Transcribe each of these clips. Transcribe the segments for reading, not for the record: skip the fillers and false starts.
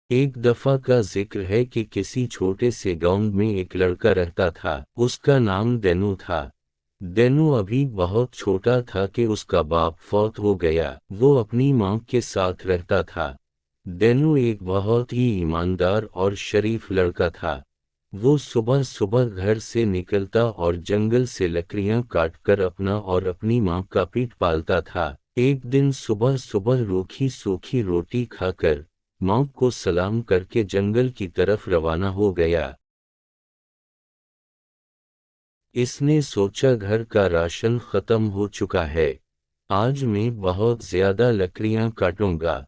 एक दफा का जिक्र है कि किसी छोटे से गांव में एक लड़का रहता था। उसका नाम देनू था। देनू अभी बहुत छोटा था कि उसका बाप फौत हो गया। वो अपनी माँ के साथ रहता था। देनू एक बहुत ही ईमानदार और शरीफ लड़का था। वो सुबह सुबह घर से निकलता और जंगल से लकड़ियां काटकर अपना और अपनी माँ का पेट पालता था। एक दिन सुबह सुबह रूखी सूखी रोटी खाकर माँ को सलाम करके जंगल की तरफ रवाना हो गया। इसने सोचा घर का राशन खत्म हो चुका है। आज मैं बहुत ज्यादा लकड़ियां काटूंगा।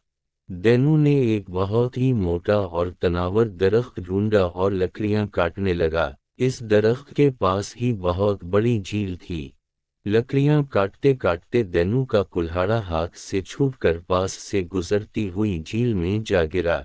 देनू ने एक बहुत ही मोटा और तनावर दरख्त ढूंढा और लकड़ियां काटने लगा। इस दरख्त के पास ही बहुत बड़ी झील थी। लकड़ियां काटते काटते देनू का कुल्हाड़ा हाथ से छूटकर पास से गुजरती हुई झील में जा गिरा।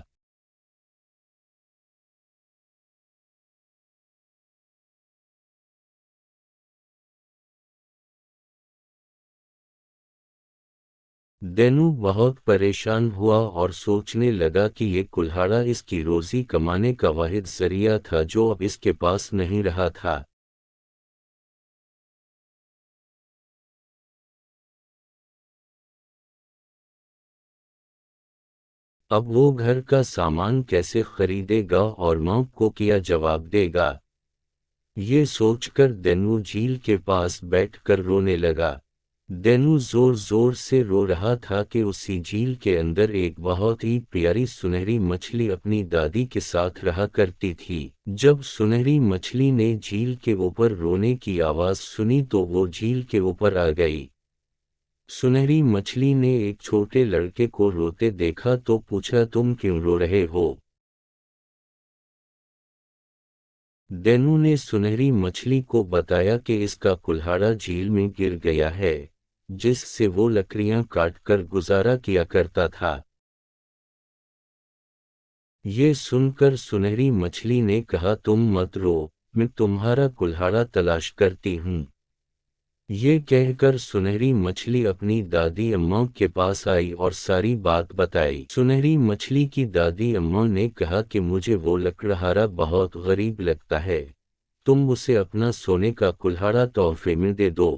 देनू बहुत परेशान हुआ और सोचने लगा कि ये कुल्हाड़ा इसकी रोजी कमाने का वाहिद जरिया था जो अब इसके पास नहीं रहा था। अब वो घर का सामान कैसे खरीदेगा और माँ को क्या जवाब देगा। ये सोचकर देनू झील के पास बैठकर रोने लगा। देनू जोर जोर से रो रहा था कि उसी झील के अंदर एक बहुत ही प्यारी सुनहरी मछली अपनी दादी के साथ रहा करती थी। जब सुनहरी मछली ने झील के ऊपर रोने की आवाज सुनी तो वो झील के ऊपर आ गई। सुनहरी मछली ने एक छोटे लड़के को रोते देखा तो पूछा, तुम क्यों रो रहे हो। देनू ने सुनहरी मछली को बताया कि इसका कुल्हाड़ा झील में गिर गया है, जिससे वो लकड़ियां काटकर गुजारा किया करता था। ये सुनकर सुनहरी मछली ने कहा, तुम मत रो, मैं तुम्हारा कुल्हाड़ा तलाश करती हूँ। ये कहकर सुनहरी मछली अपनी दादी अम्मा के पास आई और सारी बात बताई। सुनहरी मछली की दादी अम्मा ने कहा कि मुझे वो लकड़हारा बहुत गरीब लगता है, तुम उसे अपना सोने का कुल्हाड़ा तोहफे में दे दो।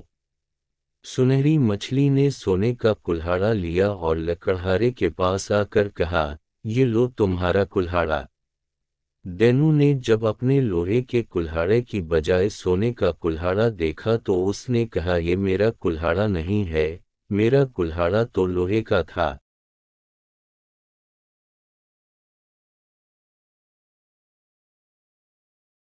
सुनहरी मछली ने सोने का कुल्हाड़ा लिया और लकड़हारे के पास आकर कहा, ये लो तुम्हारा कुल्हाड़ा। देनू ने जब अपने लोहे के कुल्हाड़े की बजाय सोने का कुल्हाड़ा देखा तो उसने कहा, ये मेरा कुल्हाड़ा नहीं है, मेरा कुल्हाड़ा तो लोहे का था।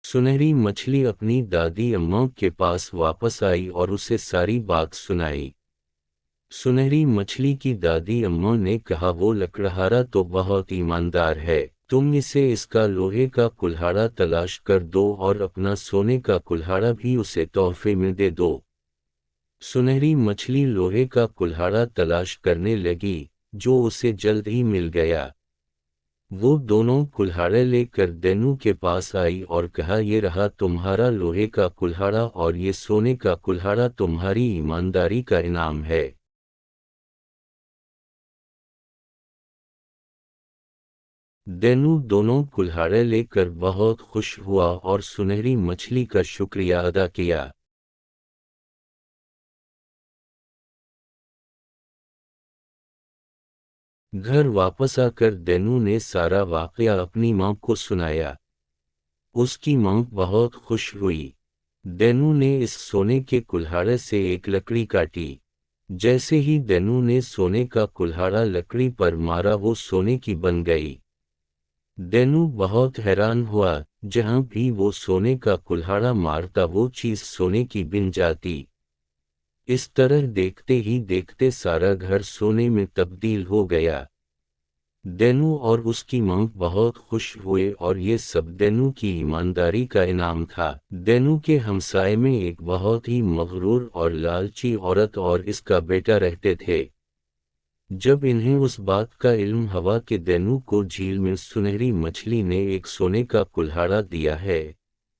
सुनहरी मछली अपनी दादी अम्मा के पास वापस आई और उसे सारी बात सुनाई। सुनहरी मछली की दादी अम्मा ने कहा, वो लकड़हारा तो बहुत ईमानदार है, तुम इसे इसका लोहे का कुल्हाड़ा तलाश कर दो और अपना सोने का कुल्हाड़ा भी उसे तोहफे में दे दो। सुनहरी मछली लोहे का कुल्हाड़ा तलाश करने लगी, जो उसे जल्द ही मिल गया। वो दोनों कुल्हाड़े लेकर देनू के पास आई और कहा, ये रहा तुम्हारा लोहे का कुल्हाड़ा और ये सोने का कुल्हाड़ा तुम्हारी ईमानदारी का इनाम है। देनू दोनों कुल्हाड़े लेकर बहुत खुश हुआ और सुनहरी मछली का शुक्रिया अदा किया। घर वापस आकर देनू ने सारा वाकया अपनी माँ को सुनाया। उसकी माँ बहुत खुश हुई। देनू ने इस सोने के कुल्हाड़े से एक लकड़ी काटी। जैसे ही देनू ने सोने का कुल्हाड़ा लकड़ी पर मारा वो सोने की बन गई। देनू बहुत हैरान हुआ, जहां भी वो सोने का कुल्हाड़ा मारता वो चीज सोने की बिन जाती। इस तरह देखते ही देखते सारा घर सोने में तब्दील हो गया। देनू और उसकी माँ बहुत खुश हुए और ये सब देनू की ईमानदारी का इनाम था। देनू के हमसाए में एक बहुत ही मगरूर और लालची औरत और इसका बेटा रहते थे। जब इन्हें उस बात का इल्म हुआ कि देनू को झील में सुनहरी मछली ने एक सोने का कुल्हाड़ा दिया है,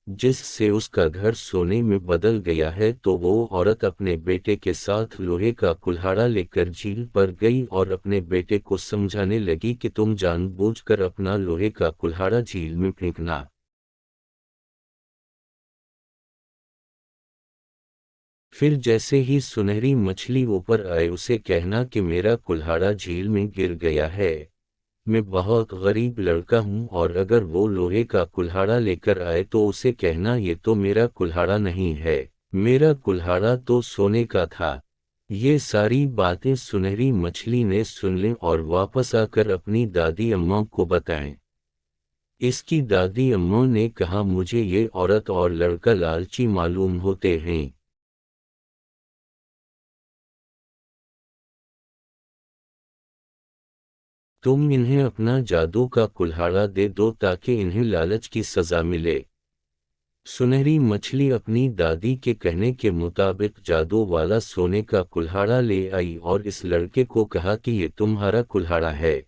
जिससे उसका घर सोने में बदल गया है, तो वो औरत अपने बेटे के साथ लोहे का कुल्हाड़ा लेकर झील पर गई और अपने बेटे को समझाने लगी कि तुम जानबूझकर अपना लोहे का कुल्हाड़ा झील में फेंकना। फिर जैसे ही सुनहरी मछली ऊपर आए उसे कहना कि मेरा कुल्हाड़ा झील में गिर गया है, मैं बहुत गरीब लड़का हूँ, और अगर वो लोहे का कुल्हाड़ा लेकर आए तो उसे कहना ये तो मेरा कुल्हाड़ा नहीं है, मेरा कुल्हाड़ा तो सोने का था। ये सारी बातें सुनहरी मछली ने सुन लीं और वापस आकर अपनी दादी अम्मा को बताएं। इसकी दादी अम्मा ने कहा, मुझे ये औरत और लड़का लालची मालूम होते हैं। तुम इन्हें अपना जादू का कुल्हाड़ा दे दो ताकि इन्हें लालच की सजा मिले। सुनहरी मछली अपनी दादी के कहने के मुताबिक जादू वाला सोने का कुल्हाड़ा ले आई और इस लड़के को कहा कि ये तुम्हारा कुल्हाड़ा है।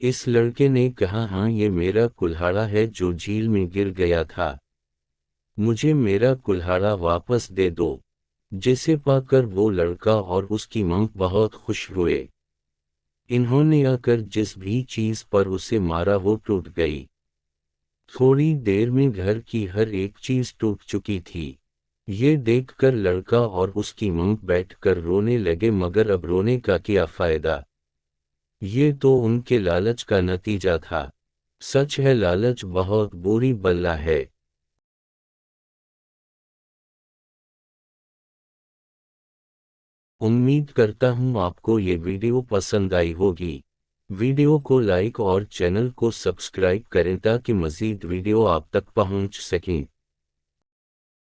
इस लड़के ने कहा, हाँ ये मेरा कुल्हाड़ा है जो झील में गिर गया था, मुझे मेरा कुल्हाड़ा वापस दे दो। जिसे पाकर वो लड़का और उसकी मां बहुत खुश हुए। इन्होंने आकर जिस भी चीज पर उसे मारा वो टूट गई। थोड़ी देर में घर की हर एक चीज टूट चुकी थी। ये देखकर लड़का और उसकी मां बैठकर रोने लगे, मगर अब रोने का क्या फायदा, ये तो उनके लालच का नतीजा था। सच है, लालच बहुत बुरी बला है। उम्मीद करता हूँ आपको ये वीडियो पसंद आई होगी। वीडियो को लाइक और चैनल को सब्सक्राइब करें ताकि मज़ीद वीडियो आप तक पहुँच सकें।